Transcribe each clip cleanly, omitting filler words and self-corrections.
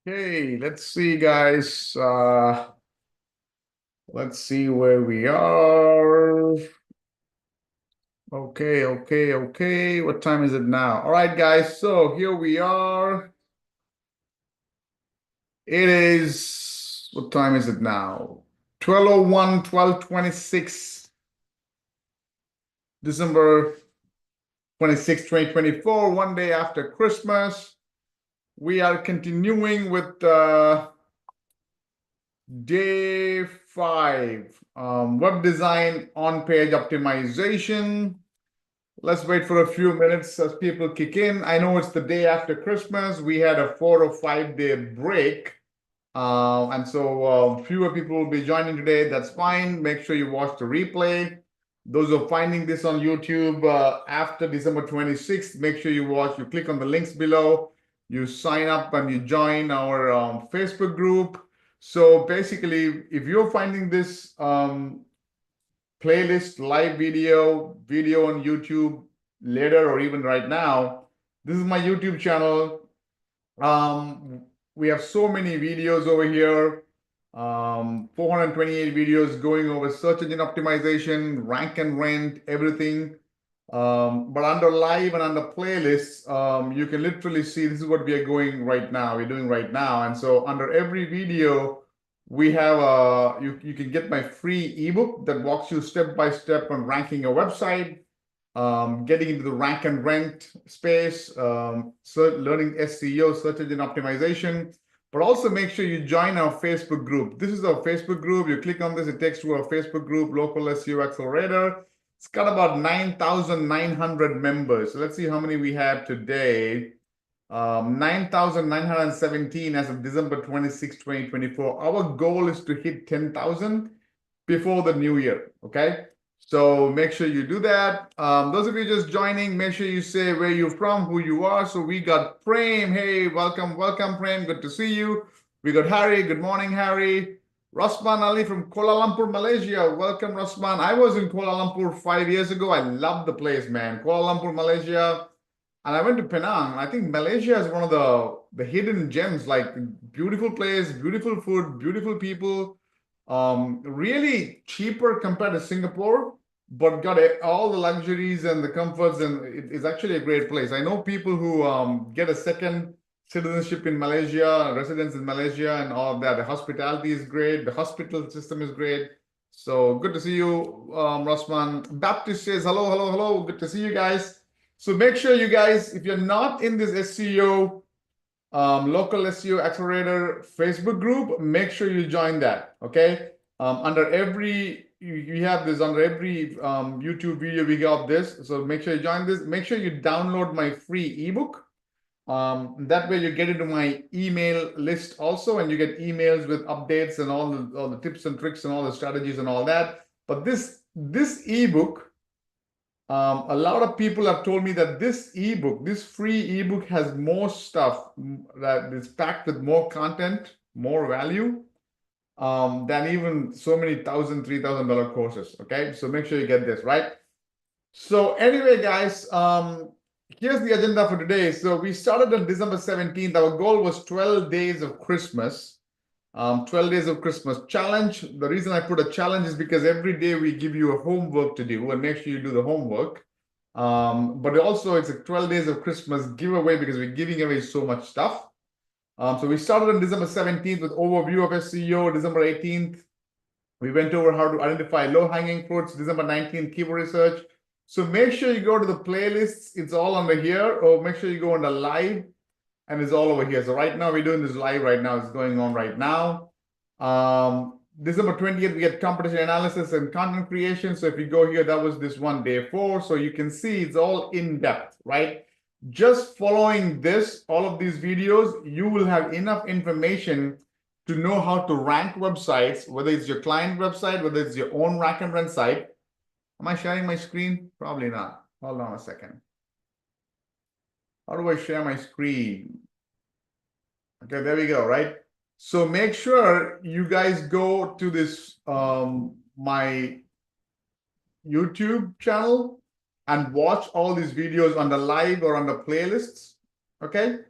Okay, let's see, guys. Let's see where we are. Okay. What time is it now? All right, guys. So here we are. It is, what time is it now? 12:01, 12/26, December 26, 2024, one day after Christmas. We are continuing with day 5, web design on-page optimization. Let's wait for a few minutes as people kick in. I know it's the day after Christmas. We had a 4 or 5 day break. And so fewer people will be joining today. That's fine. Make sure you watch the replay. Those who are finding this on YouTube after December 26th, make sure you watch. You click on the links below. You sign up and you join our Facebook group. So basically, if you're finding this playlist, live video on YouTube later or even right now, this is my YouTube channel. We have so many videos over here, 428 videos going over search engine optimization, rank and rent, everything. But under live and under playlists, you can literally see this is what we are doing right now. And so under every video, we have you can get my free ebook that walks you step by step on ranking a website, getting into the rank and rent space, learning SEO, search engine optimization. But also make sure you join our Facebook group. This is our Facebook group. You click on this, it takes to our Facebook group, Local SEO Accelerator. It's got about 9,900 members. So let's see how many we have today. 9,917 as of December 26, 2024. Our goal is to hit 10,000 before the new year, okay? So make sure you do that. Those of you just joining, make sure you say where you're from, who you are. So we got Prem. Hey, welcome, Prem. Good to see you. We got Harry. Good morning, Harry. Rasman Ali from Kuala Lumpur, Malaysia. Welcome, Rasman. I was in Kuala Lumpur 5 years ago. I love the place, man. Kuala Lumpur, Malaysia. And I went to Penang. I think Malaysia is one of the hidden gems, like beautiful place, beautiful food, beautiful people. Really cheaper compared to Singapore, but got all the luxuries and the comforts, and it's actually a great place. I know people who get a second citizenship in Malaysia, residence in Malaysia, and all of that. The hospitality is great. The hospital system is great. So good to see you, Rosman. Baptist says hello. Good to see you guys. So make sure you guys, if you're not in this SEO, Local SEO Accelerator Facebook group, make sure you join that, okay? Under every, you have this, under every YouTube video, we got this. So make sure you join this. Make sure you download my free ebook. That way you get into my email list also, and you get emails with updates and all the tips and tricks and all the strategies and all that. But this ebook, a lot of people have told me that this ebook, this free ebook, has more stuff that is packed with more content, more value than even so many $1,000, $3,000 courses. Okay, so make sure you get this, right? So anyway, guys, here's the agenda for today. So we started on December 17th. Our goal was 12 days of Christmas. 12 days of Christmas challenge. The reason I put a challenge is because every day we give you a homework to do, and make sure you do the homework. But also it's a 12 days of Christmas giveaway because we're giving away so much stuff. So we started on December 17th with overview of SEO. December 18th, we went over how to identify low-hanging fruits. December 19th, keyword research. So make sure you go to the playlists. It's all under here, or make sure you go under live, and it's all over here. So right now, we're doing this live right now. It's going on right now. December 20th, we get competition analysis and content creation. So if you go here, that was this one, day 4. So you can see it's all in depth, right? Just following this, all of these videos, you will have enough information to know how to rank websites, whether it's your client website, whether it's your own rank and rent site. Am I sharing my screen? Probably not. Hold on a second. How do I share my screen? Okay, there we go, right? So make sure you guys go to this, my YouTube channel, and watch all these videos on the live or on the playlists, okay?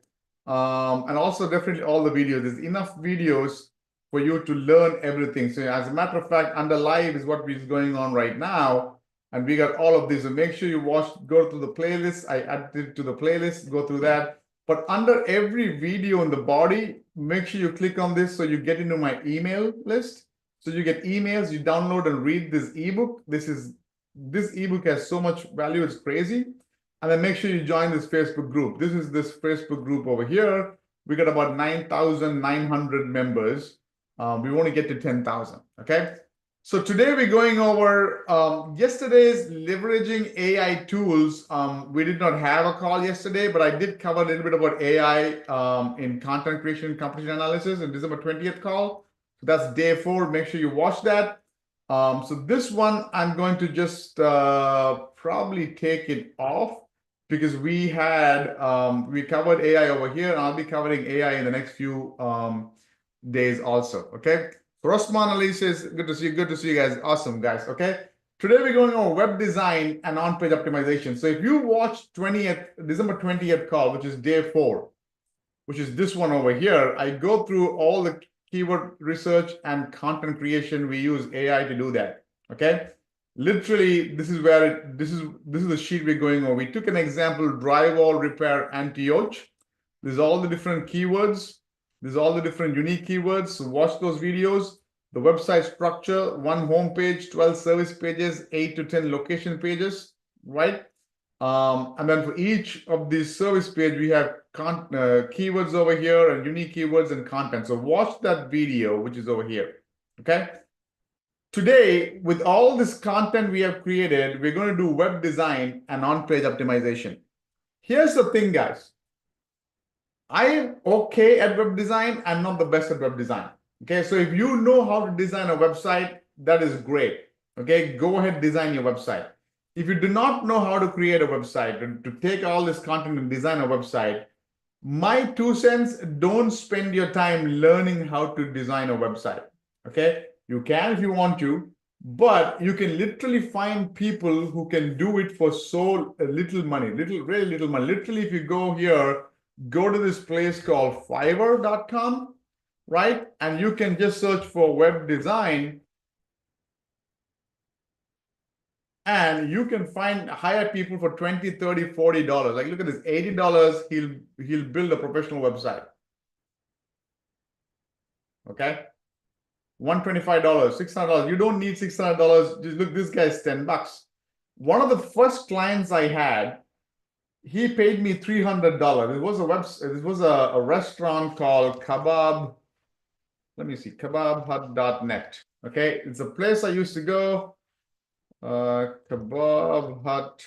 And also definitely all the videos. There's enough videos for you to learn everything. So as a matter of fact, under live is what is going on right now. And we got all of this. So make sure you go through the playlist. I added it to the playlist, go through that. But under every video in the body, make sure you click on this so you get into my email list. So you get emails, you download and read this ebook. This ebook has so much value, it's crazy. And then make sure you join this Facebook group. This is this Facebook group over here. We got about 9,900 members. We want to get to 10,000, okay? So today we're going over yesterday's leveraging AI tools. We did not have a call yesterday, but I did cover a little bit about AI in content creation and competition analysis in December 20th call. So that's day 4. Make sure you watch that. So this one, I'm going to just probably take it off because we covered AI over here, and I'll be covering AI in the next few days also, okay? Rosman Ali says, good to see you guys. Awesome, guys, okay? Today we're going over web design and on-page optimization. So if you watch December 20th call, which is day 4, which is this one over here, I go through all the keyword research and content creation. We use AI to do that, okay? Literally, this is the sheet we're going over. We took an example, drywall repair anti-oach. There's all the different keywords. There's all the different unique keywords. So watch those videos. The website structure, 1 home page, 12 service pages, 8 to 10 location pages, right? And then for each of these service page, we have keywords over here and unique keywords and content. So watch that video, which is over here, okay? Today, with all this content we have created, we're going to do web design and on-page optimization. Here's the thing, guys. I am okay at web design. I'm not the best at web design. Okay, so if you know how to design a website, that is great. Okay, go ahead, design your website. If you do not know how to create a website and to take all this content and design a website, my 2 cents, don't spend your time learning how to design a website. Okay, you can if you want to, but you can literally find people who can do it for so little money, really little money. Literally, if you go here, go to this place called Fiverr.com, right? And you can just search for web design, and you can hire people for $20, $30, $40. Like, look at this, $80. He'll build a professional website. Okay, $125, $600. You don't need $600. Just look, this guy's $10. One of the first clients I had, he paid me $300. It was this was a restaurant called Kebab. Let me see, kebabhut.net. Okay, it's a place I used to go. Kebab Hut.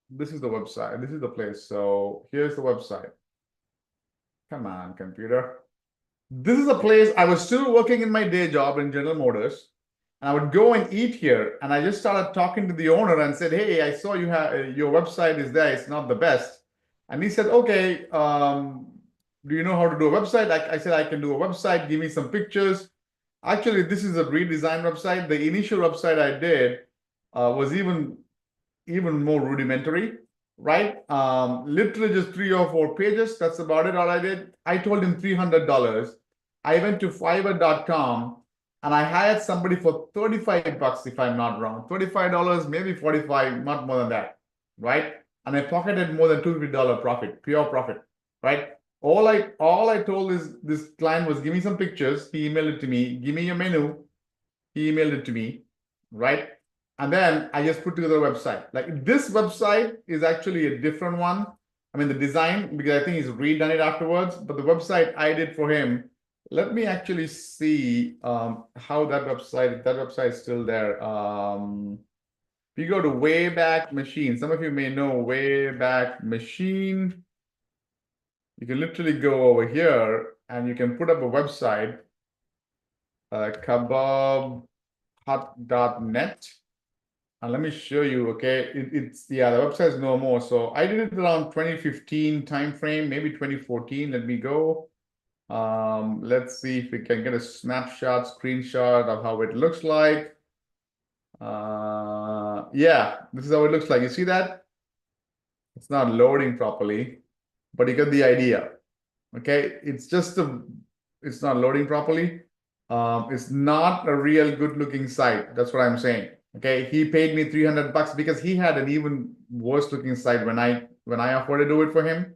This is the website. This is the place. So here's the website. Come on, computer. This is a place. I was still working in my day job in General Motors. And I would go and eat here, and I just started talking to the owner and said, hey, I saw you have your website is there. It's not the best. And he said, okay, do you know how to do a website? I said, I can do a website. Give me some pictures. Actually, this is a redesigned website. The initial website I did was even more rudimentary, right? Literally just 3 or 4 pages. That's about it. All I did. I told him $300. I went to Fiverr.com. And I hired somebody for $35, if I'm not wrong. $35, maybe $45, not more than that, right? And I pocketed more than $250 profit, pure profit, right? All I told this client was, give me some pictures. He emailed it to me. Give me your menu. He emailed it to me, right? And then I just put together a website. Like, this website is actually a different one. I mean, the design, because I think he's redone it afterwards, but the website I did for him, let me actually see how that website, if that website is still there. If you go to Wayback Machine, some of you may know Wayback Machine. You can literally go over here and you can put up a website, kebabhut.net. And let me show you, okay? Yeah, the website is no more. So I did it around 2015 timeframe, maybe 2014. Let me go. Let's see if we can get a screenshot of how it looks like. Yeah, this is how it looks like. You see that? It's not loading properly, but you get the idea. Okay, it's not loading properly. It's not a real good looking site. That's what I'm saying. Okay, he paid me $300 because he had an even worse looking site when I offered to do it for him.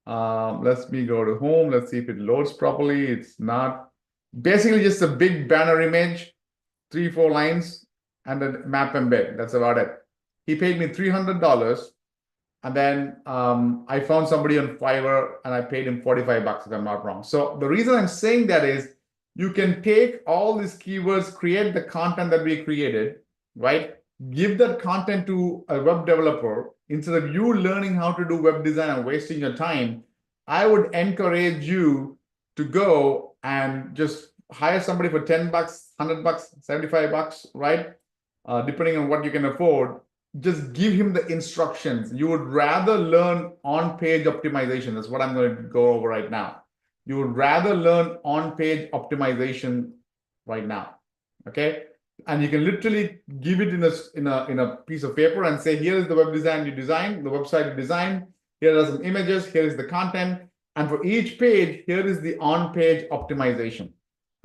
Let me go to home. Let's see if it loads properly. It's not. Basically just a big banner image, 3-4 lines, and a map embed. That's about it. He paid me $300. And then I found somebody on Fiverr and I paid him $45 if I'm not wrong. So the reason I'm saying that is you can take all these keywords, create the content that we created, right? Give that content to a web developer. Instead of you learning how to do web design and wasting your time, I would encourage you to go and just hire somebody for $10, $100, $75, right? Depending on what you can afford. Just give him the instructions. You would rather learn on-page optimization. That's what I'm going to go over right now. You would rather learn on-page optimization right now. Okay? And you can literally give it in a piece of paper and say, here is the web design you designed, the website you designed, here are some images, here is the content, and for each page, here is the on-page optimization.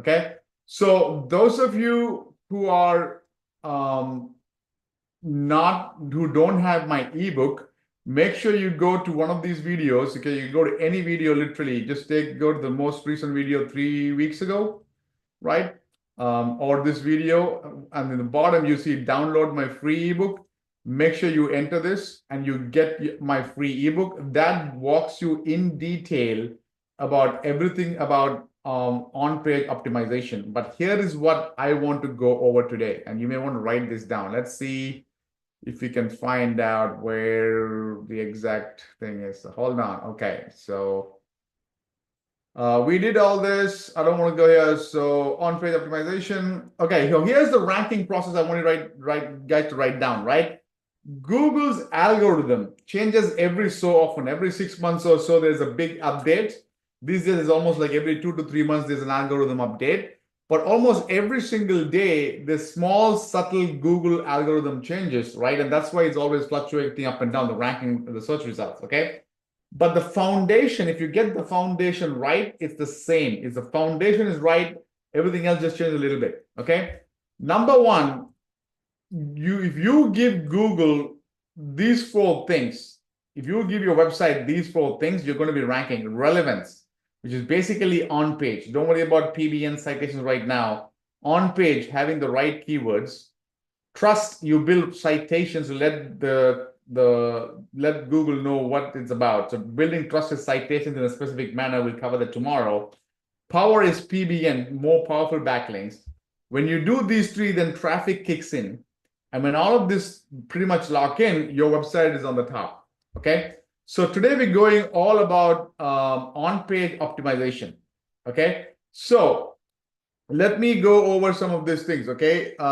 Okay? So those of you who are who don't have my ebook, make sure you go to one of these videos. Okay, you go to any video, literally just go to the most recent video 3 weeks ago, right? Or this video, and in the bottom you see download my free ebook. Make sure you enter this and you get my free ebook that walks you in detail about everything about on-page optimization. But here is what I want to go over today, and you may want to write this down. Let's see if we can find out where the exact thing is. Hold on. Okay, so we did all this. I don't want to go here. So on-page optimization. Okay, so here's the ranking process I want you guys to write down, right? Google's algorithm changes every so often. Every 6 months or so, there's a big update. These days, it's almost like every 2 to 3 months, there's an algorithm update. But almost every single day, the small, subtle Google algorithm changes, right? And that's why it's always fluctuating up and down, the ranking, the search results, okay? But the foundation, if you get the foundation right, it's the same. If the foundation is right, everything else just changes a little bit, okay? Number one, if you give Google these 4 things, if you give your website these 4 things, you're going to be ranking. Relevance, which is basically on page. Don't worry about PBN citations right now. On page, having the right keywords. Trust, you build citations to let let Google know what it's about. So building trusted citations in a specific manner, we'll cover that tomorrow. Power is PBN, more powerful backlinks. When you do these 3, then traffic kicks in. And when all of this pretty much lock in, your website is on the top, okay? So today we're going all about on-page optimization, okay? So let me go over some of these things, okay? Do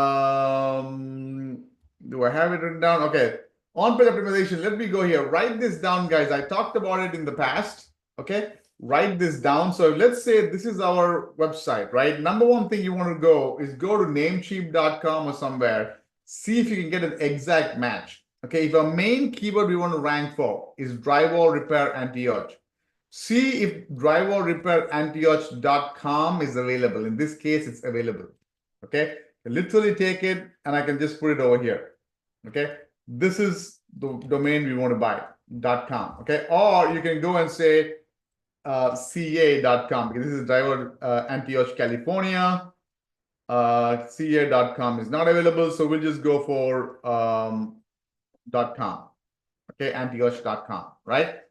I have it written down? Okay, on-page optimization, let me go here. Write this down, guys. I talked about it in the past, okay? Write this down. So let's say this is our website, right? Number one thing you want to go is go to namecheap.com or somewhere. See if you can get an exact match. Okay, if our main keyword we want to rank for is drywall repair anti-arch, see if drywallrepairantiarch.com is available. In this case, it's available. Okay, I literally take it and I can just put it over here. Okay, this is the domain we want to buy, .com. Okay, or you can go and say ca.com because this is drywall anti-arch California. ca.com is not available, so we'll just go for .com, okay, antiarch.com, right?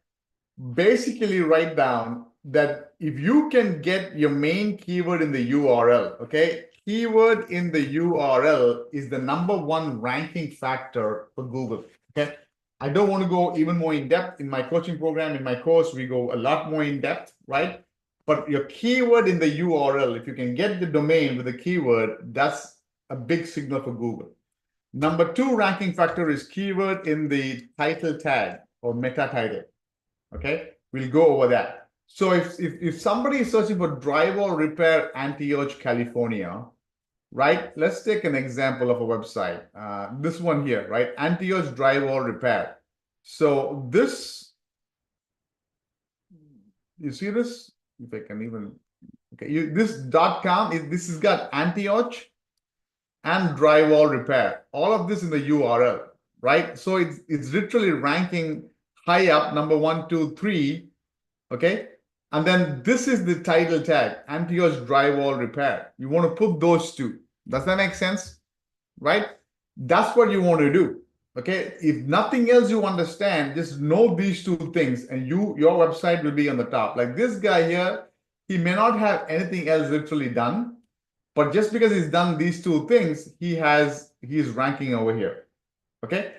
Basically write down that if you can get your main keyword in the URL, okay, keyword in the URL is the #1 ranking factor for Google, okay? I don't want to go even more in depth. In my coaching program, in my course, we go a lot more in depth, right? But your keyword in the URL, if you can get the domain with the keyword, that's a big signal for Google. Number 2 ranking factor is keyword in the title tag or meta title. Okay, we'll go over that. So if somebody is searching for drywall repair anti-arch California, right? Let's take an example of a website. This one here, right? Anti-arch drywall repair. So this, you see this? If I can even, okay, this .com this has got Antioch and drywall repair. All of this in the URL, right? So it's literally ranking high up, number 1, 2, 3, okay? And then this is the title tag, Antioch drywall repair. You want to put those two. Does that make sense? Right? That's what you want to do. Okay. If nothing else you understand, just know these two things and your website will be on the top. Like this guy here, he may not have anything else literally done, but just because he's done these two things, he's ranking over here. Okay.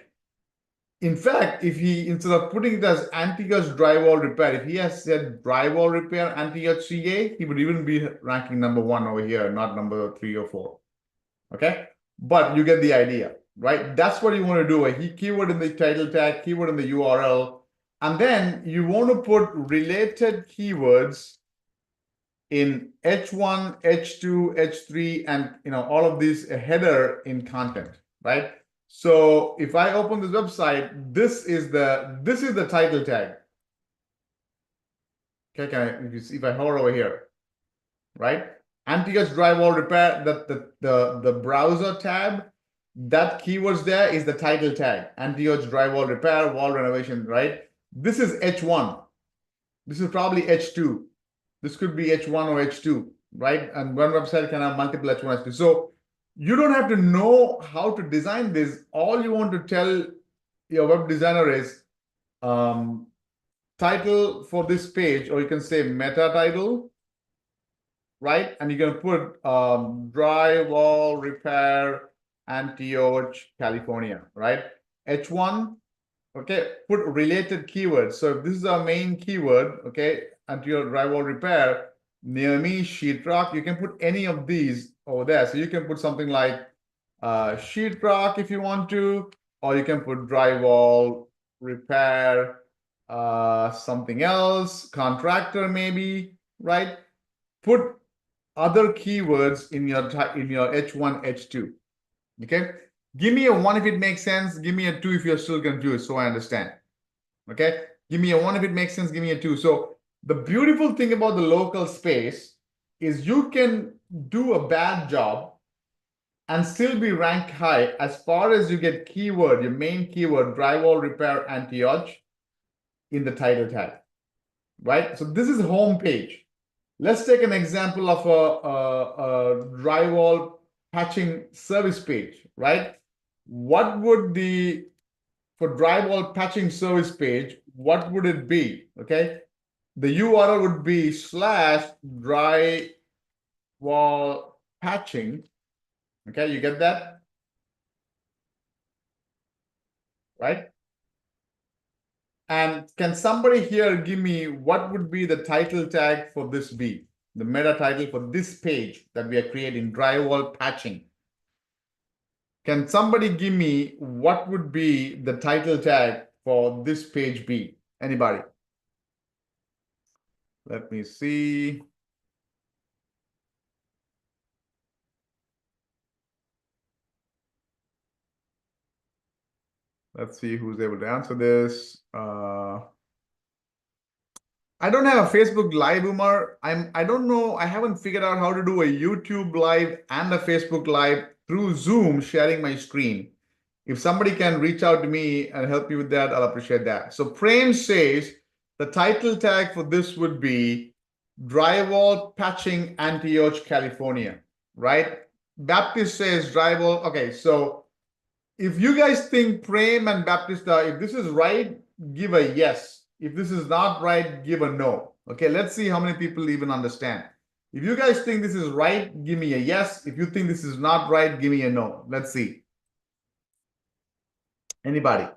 In fact, if he, instead of putting it as Antioch drywall repair, if he has said drywall repair Antioch CA, he would even be ranking number 1 over here, not number 3 or 4. Okay. But you get the idea, right? That's what you want to do. A keyword in the title tag, keyword in the URL. And then you want to put related keywords in H1, H2, H3, and all of these, a header in content, right? So if I open this website, this is the title tag. Okay, if I hover over here, right? Antioch drywall repair, the browser tab, that keywords there is the title tag. Antioch drywall repair, wall renovation, right? This is H1. This is probably H2. This could be H1 or H2, right? And one website can have multiple H1, H2. So you don't have to know how to design this. All you want to tell your web designer is title for this page, or you can say meta title, right? And you're going to put drywall repair Antioch, California, right? H1, okay, put related keywords. So if this is our main keyword, okay, Antioch drywall repair, near me, sheetrock, you can put any of these over there. So you can put something like sheetrock if you want to, or you can put drywall repair, something else, contractor maybe, right? Put other keywords in your H1, H2. Okay. Give me a 1 if it makes sense. Give me a 2 if you're still confused, so I understand. Okay. Give me a 1 if it makes sense. Give me a 2. So the beautiful thing about the local space is you can do a bad job and still be ranked high as far as you get keyword, your main keyword, drywall repair Antioch, in the title tag, right? So this is home page. Let's take an example of a drywall patching service page, right? What would for drywall patching service page, what would it be? Okay. The URL would be /drywall patching. Okay, you get that? Right? And can somebody here give me what would be the title tag for this be? The meta title for this page that we are creating, drywall patching. Can somebody give me what would be the title tag for this page be? Anybody? Let me see. Let's see who's able to answer this. I don't have a Facebook Live, Umar. I don't know. I haven't figured out how to do a YouTube Live and a Facebook Live through Zoom, sharing my screen. If somebody can reach out to me and help me with that, I'll appreciate that. So Prem says the title tag for this would be drywall patching Antioch, California, right? Baptist says drywall. Okay, so if you guys think Prem and Baptist, if this is right, give a yes. If this is not right, give a no. Okay, let's see how many people even understand. If you guys think this is right, give me a yes. If you think this is not right, give me a no. Let's see. Anybody?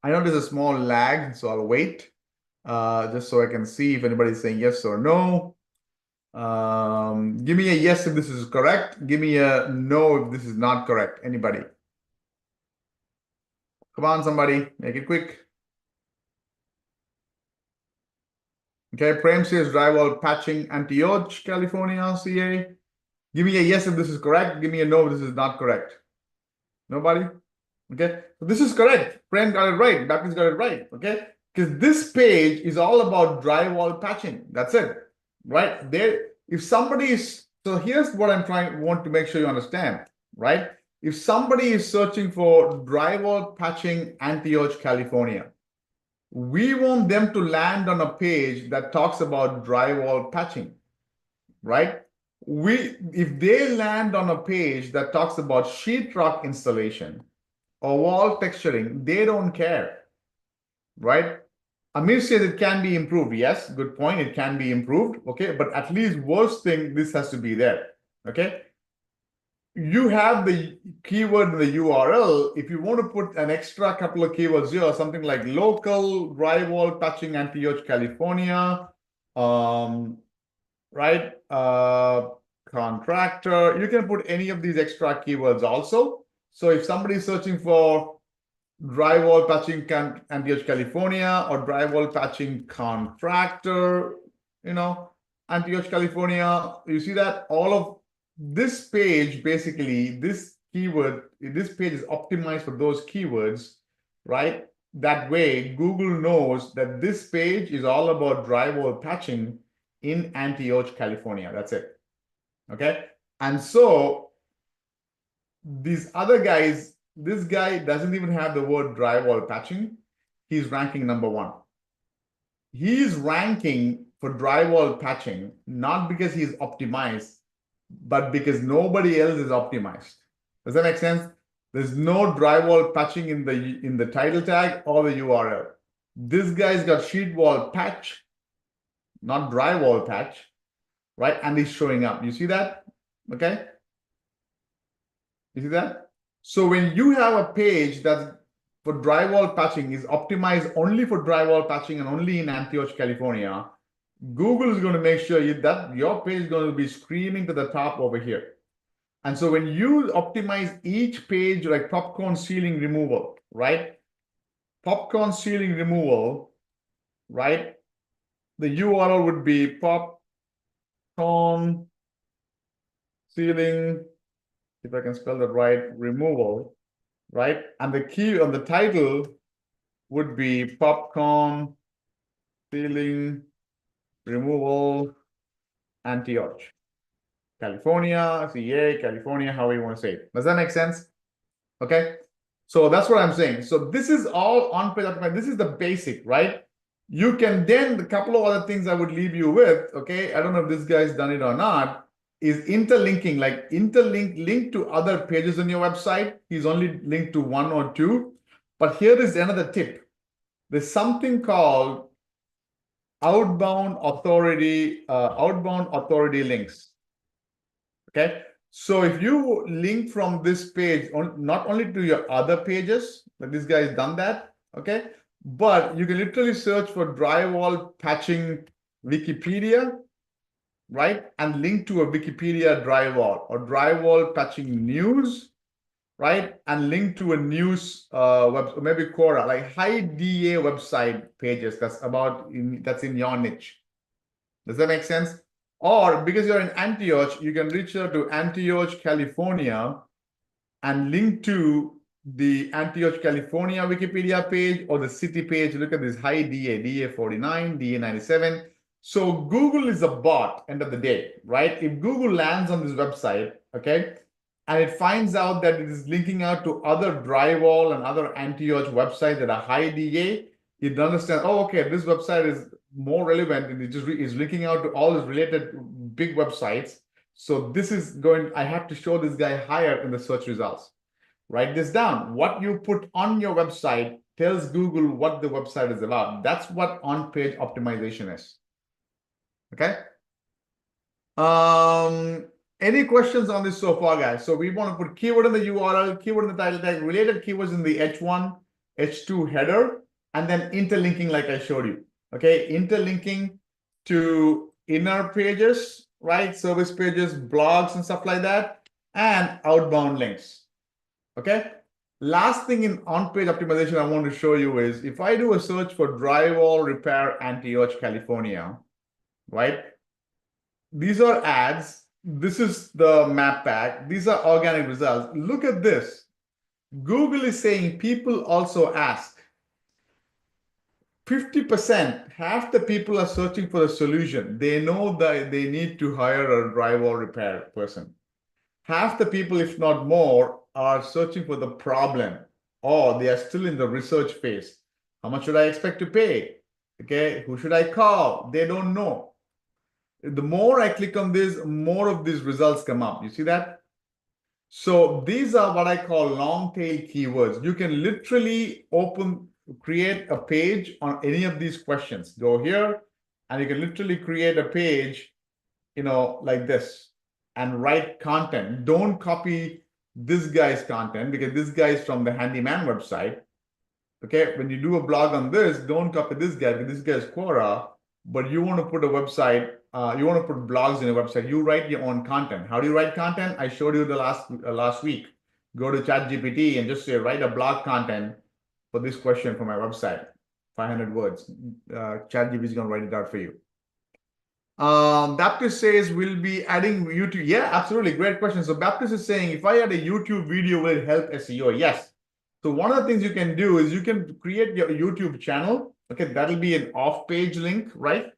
I know there's a small lag, so I'll wait just so I can see if anybody's saying yes or no. Give me a yes if this is correct. Give me a no if this is not correct. Anybody? Come on, somebody, make it quick. Okay, Prem says drywall patching Antioch, California, CA. Give me a yes if this is correct. Give me a no if this is not correct. Nobody? Okay, so this is correct. Friend got it right. Baptist got it right. Okay, because this page is all about drywall patching. That's it, right? There, if somebody is, so here's what want to make sure you understand, right? If somebody is searching for drywall patching Antioch, California, we want them to land on a page that talks about drywall patching, right? If they land on a page that talks about sheetrock installation or wall texturing, they don't care, right? Amir says it can be improved. Yes, good point. It can be improved. Okay, but at least worst thing, this has to be there. Okay. You have the keyword in the URL. If you want to put an extra couple of keywords here, something like local drywall touching Antioch, California, right? Contractor, you can put any of these extra keywords also. So if somebody is searching for drywall patching Antioch, California, or drywall patching contractor, Antioch, California, you see that all of this page, basically, this page is optimized for those keywords, right? That way, Google knows that this page is all about drywall patching in Antioch, California. That's it. Okay. And so these other guys, this guy doesn't even have the word drywall patching. He's ranking number 1. He's ranking for drywall patching, not because he's optimized, but because nobody else is optimized. Does that make sense? There's no drywall patching in the title tag or the URL. This guy's got sheet wall patch, not drywall patch, right? And he's showing up. You see that? Okay. You see that? So when you have a page that for drywall patching is optimized only for drywall patching and only in Antioch, California, Google is going to make sure that your page is going to be screaming to the top over here. And so when you optimize each page, like popcorn ceiling removal, right? Popcorn ceiling removal, right? The URL would be popcorn ceiling, if I can spell that right, removal, right? And the key on the title would be popcorn ceiling removal Antioch, California, CA, California, however you want to say it. Does that make sense? Okay. So that's what I'm saying. So this is all on-page optimization. This is the basic, right? You can then, a couple of other things I would leave you with, okay? I don't know if this guy's done it or not, is interlinking, like link to other pages on your website. He's only linked to 1 or 2. But here is another tip. There's something called outbound authority links. Okay. So if you link from this page, not only to your other pages, but this guy has done that, okay? But you can literally search for drywall patching Wikipedia, right? And link to a Wikipedia drywall or drywall patching news, right? And link to a news web, maybe Quora, like high DA website pages that's in your niche. Does that make sense? Or because you're in Antioch, you can reach out to Antioch, California and link to the Antioch, California Wikipedia page or the city page. Look at this high DA 49, DA 97. So Google is a bot, end of the day, right? If Google lands on this website, okay, and it finds out that it is linking out to other drywall and other Antioch websites that are high DA, it understands, oh, okay, this website is more relevant and it just is linking out to all these related big websites. So this is I have to show this guy higher in the search results. Write this down. What you put on your website tells Google what the website is about. That's what on-page optimization is. Okay. Any questions on this so far, guys? So we want to put keyword in the URL, keyword in the title tag, related keywords in the H1, H2 header, and then interlinking like I showed you. Okay, interlinking to inner pages, right? Service pages, blogs, and stuff like that, and outbound links. Okay. Last thing in on-page optimization I want to show you is if I do a search for drywall repair Antioch, California, right? These are ads. This is the map pack. These are organic results. Look at this. Google is saying people also ask. 50%, half the people are searching for a solution. They know that they need to hire a drywall repair person. Half the people, if not more, are searching for the problem, or they are still in the research phase. How much should I expect to pay? Okay, who should I call? They don't know. The more I click on this, more of these results come up. You see that? So these are what I call long tail keywords. You can literally create a page on any of these questions. Go here, and you can literally create a page, like this, and write content. Don't copy this guy's content, because this guy is from the handyman website. Okay, when you do a blog on this, don't copy this guy, because this guy is Quora, but you want to put a website, you want to put blogs in a website. You write your own content. How do you write content? I showed you the last week. Go to ChatGPT and just say, write a blog content for this question for my website, 500 words. ChatGPT is going to write it out for you. Baptist says we'll be adding YouTube. Yeah, absolutely. Great question. So Baptist is saying, if I add a YouTube video, will it help SEO? Yes. So one of the things you can do is you can create your YouTube channel. Okay, that'll be an off-page link, right?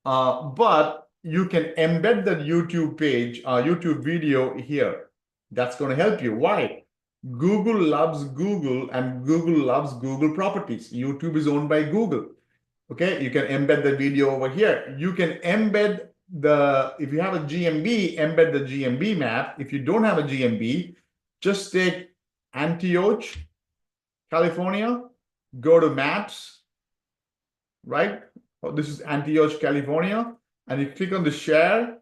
But you can embed the YouTube page, YouTube video here. That's going to help you. Why? Google loves Google, and Google loves Google properties. YouTube is owned by Google. Okay, you can embed the video over here. You can embed if you have a GMB, embed the GMB map. If you don't have a GMB, just take Antioch, California, go to maps, right? Oh, this is Antioch, California, and you click on the share,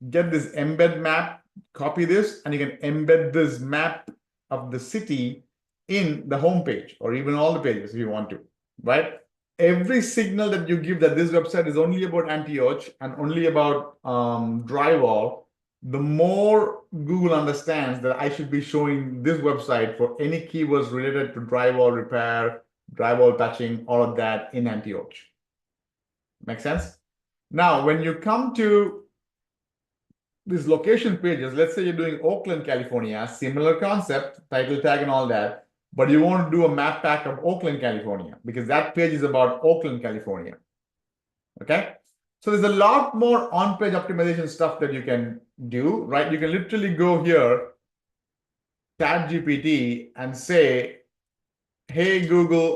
get this embed map, copy this, and you can embed this map of the city in the home page, or even all the pages if you want to, right? Every signal that you give that this website is only about Antioch and only about drywall, the more Google understands that I should be showing this website for any keywords related to drywall repair, drywall patching, all of that in Antioch. Make sense? Now, when you come to these location pages, let's say you're doing Oakland, California, similar concept, title tag and all that, but you want to do a map pack of Oakland, California, because that page is about Oakland, California. Okay? So there's a lot more on-page optimization stuff that you can do, right? You can literally go here, ChatGPT, and say, hey, Google,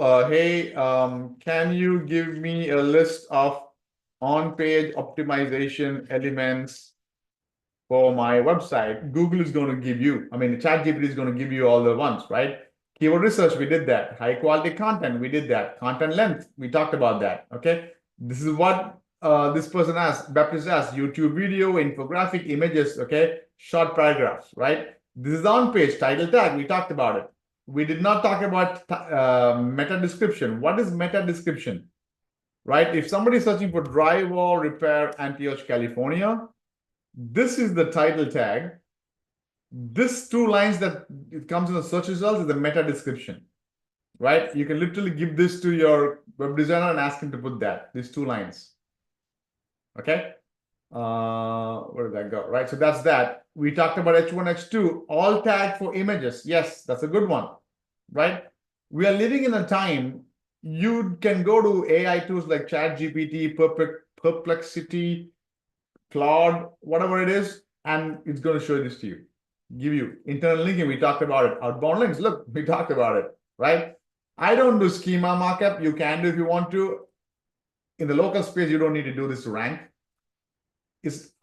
can you give me a list of on-page optimization elements for my website? Google is going to give you, ChatGPT is going to give you all the ones, right? Keyword research, we did that. High quality content, we did that. Content length, we talked about that, okay? This is what this person asked, Baptist asked, YouTube video, infographic, images, okay? Short paragraphs, right? This is on page, title tag, we talked about it. We did not talk about meta description. What is meta description, right? If somebody is searching for drywall repair, Antioch, California, this is the title tag. This 2 lines that it comes in the search results is the meta description, right? You can literally give this to your web designer and ask him to put that, these 2 lines. Okay. Where did that go? Right. So that's that. We talked about H1, H2, all tag for images. Yes, that's a good one, right? We are living in a time you can go to AI tools like ChatGPT, Perplexity, Claude, whatever it is, and it's going to show this to you. Give you internal linking. We talked about it. Outbound links. Look, we talked about it, right? I don't do schema markup. You can do if you want to. In the local space, you don't need to do this to rank.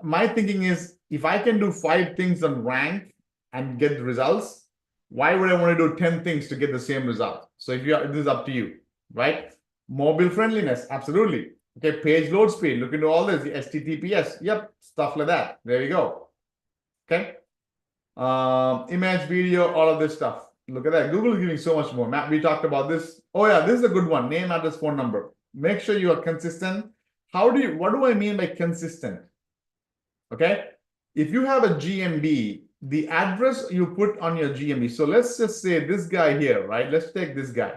My thinking is, if I can do 5 things on rank and get the results, why would I want to do 10 things to get the same result? So if this is up to you, right? Mobile friendliness, absolutely. Okay, page load speed, look into all this, the HTTPS, yep, stuff like that. There you go. Okay. Image, video, all of this stuff. Look at that. Google is giving so much more. Matt, we talked about this. Oh yeah, this is a good one. Name, address, phone number. Make sure you are consistent. What do I mean by consistent? Okay. If you have a GMB, the address you put on your GMB. So let's just say this guy here, right? Let's take this guy.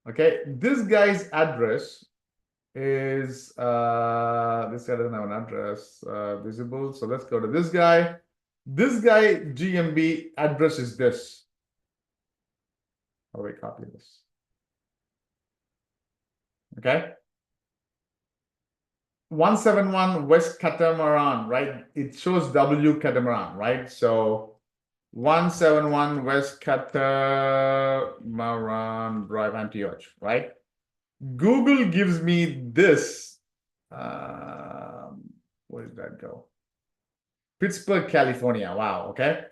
Okay. This guy's address is, this guy doesn't have an address visible. So let's go to this guy. This guy GMB address is this. How do we copy this? Okay. 171 West Catamaran, right? It shows W Catamaran, right? So 171 West Catamaran Drive, Antioch, right? Google gives me this. Where did that go? Pittsburgh, California. Wow. Okay.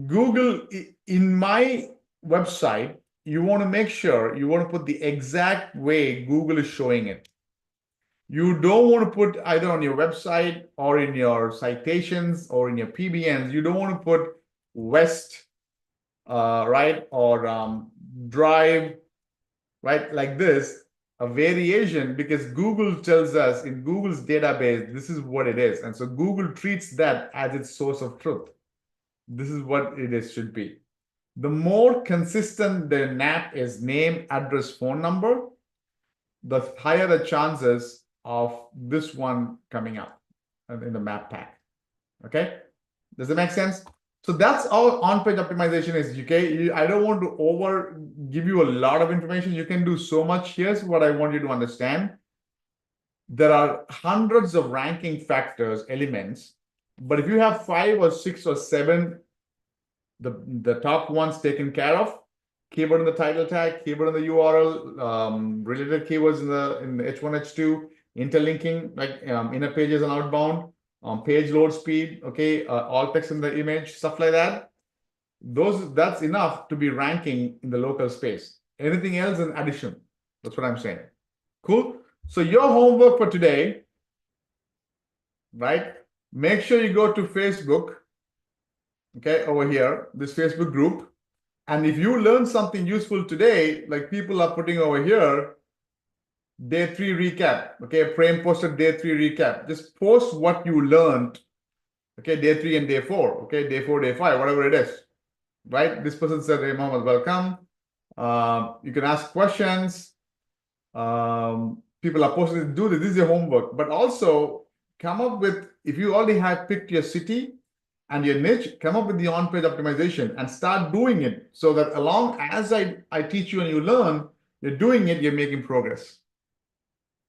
Google, in my website, you want to make sure you want to put the exact way Google is showing it. You don't want to put either on your website or in your citations or in your PBNs. You don't want to put West, right, or Drive, right, like this, a variation, because Google tells us in Google's database, this is what it is. And so Google treats that as its source of truth. This is what it is, should be. The more consistent the NAP is, name, address, phone number, the higher the chances of this one coming up in the map pack. Okay, does it make sense? So that's all on-page optimization is. Okay, I don't want to give you a lot of information. You can do so much. Here's what I want you to understand. There are hundreds of ranking factors, elements, but if you have 5 or 6 or 7, the top ones taken care of, keyword in the title tag, keyword in the URL, related keywords in the H1, H2, interlinking, like inner pages and outbound, page load speed, okay, alt text in the image, stuff like that. That's enough to be ranking in the local space. Anything else in addition. That's what I'm saying. Cool. So your homework for today, right? Make sure you go to Facebook, okay, over here, this Facebook group. And if you learn something useful today, like people are putting over here, day 3 recap, okay, Prem posted day 3 recap. Just post what you learned, okay, day 3 and day 4, okay, day 4, day 5, whatever it is, right? This person said, hey, Mohammed, welcome. You can ask questions. People are posting to do this. This is your homework. But also come up with, if you already have picked your city and your niche, come up with the on-page optimization and start doing it so that along as I teach you and you learn, you're doing it, you're making progress.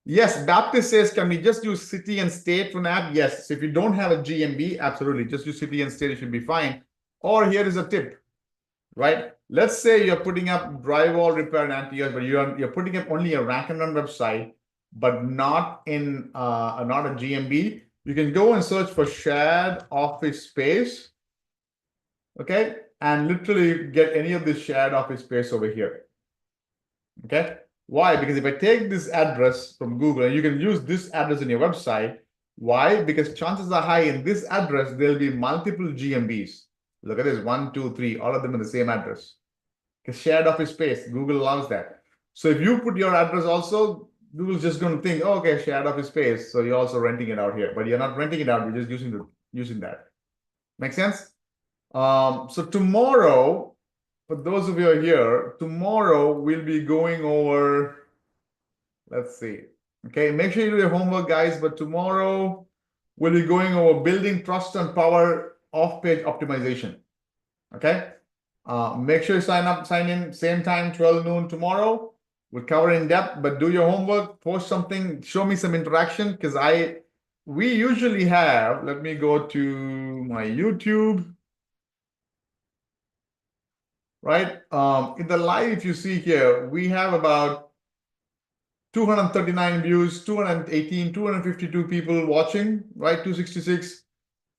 Yes, Baptist says, can we just use city and state for an app? Yes. So if you don't have a GMB, absolutely. Just use city and state, it should be fine. Or here is a tip, right? Let's say you're putting up drywall repair in Antioch, but you're putting up only a rank and run website, but not in not a GMB. You can go and search for shared office space, okay? And literally get any of this shared office space over here, okay? Why? Because if I take this address from Google, and you can use this address in your website. Why? Because chances are high in this address, there'll be multiple GMBs. Look at this, 1, 2, 3, all of them in the same address. Because shared office space, Google allows that. So if you put your address also, Google's just going to think, oh, okay, shared office space. So you're also renting it out here, but you're not renting it out. You're just using that. Make sense? So tomorrow, for those of you who are here, tomorrow we'll be going over, let's see. Okay, make sure you do your homework, guys. But tomorrow we'll be going over building trust and power off-page optimization. Okay. Make sure you sign in, same time, 12 noon tomorrow. We'll cover in depth, but do your homework, post something, show me some interaction, because we usually have, let me go to my YouTube, right? In the live, if you see here, we have about 239 views, 218, 252 people watching, right? 266,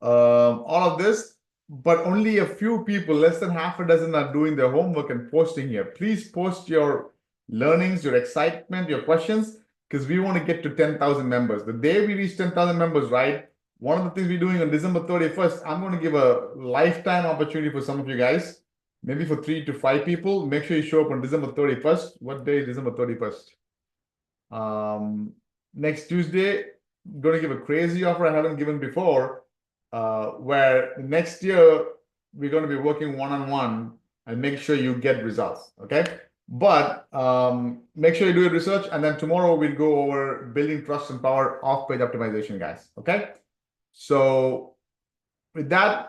all of this. But only a few people, less than half a dozen, are doing their homework and posting here. Please post your learnings, your excitement, your questions, because we want to get to 10,000 members. The day we reach 10,000 members, right? One of the things we're doing on December 31st, I'm going to give a lifetime opportunity for some of you guys, maybe for 3 to 5 people. Make sure you show up on December 31st. What day is December 31st? Next Tuesday, I'm going to give a crazy offer I haven't given before. Where next year we're going to be working one-on-one and make sure you get results, okay? But make sure you do your research, and then tomorrow we'll go over building trust and power off-page optimization, guys, okay? So with that,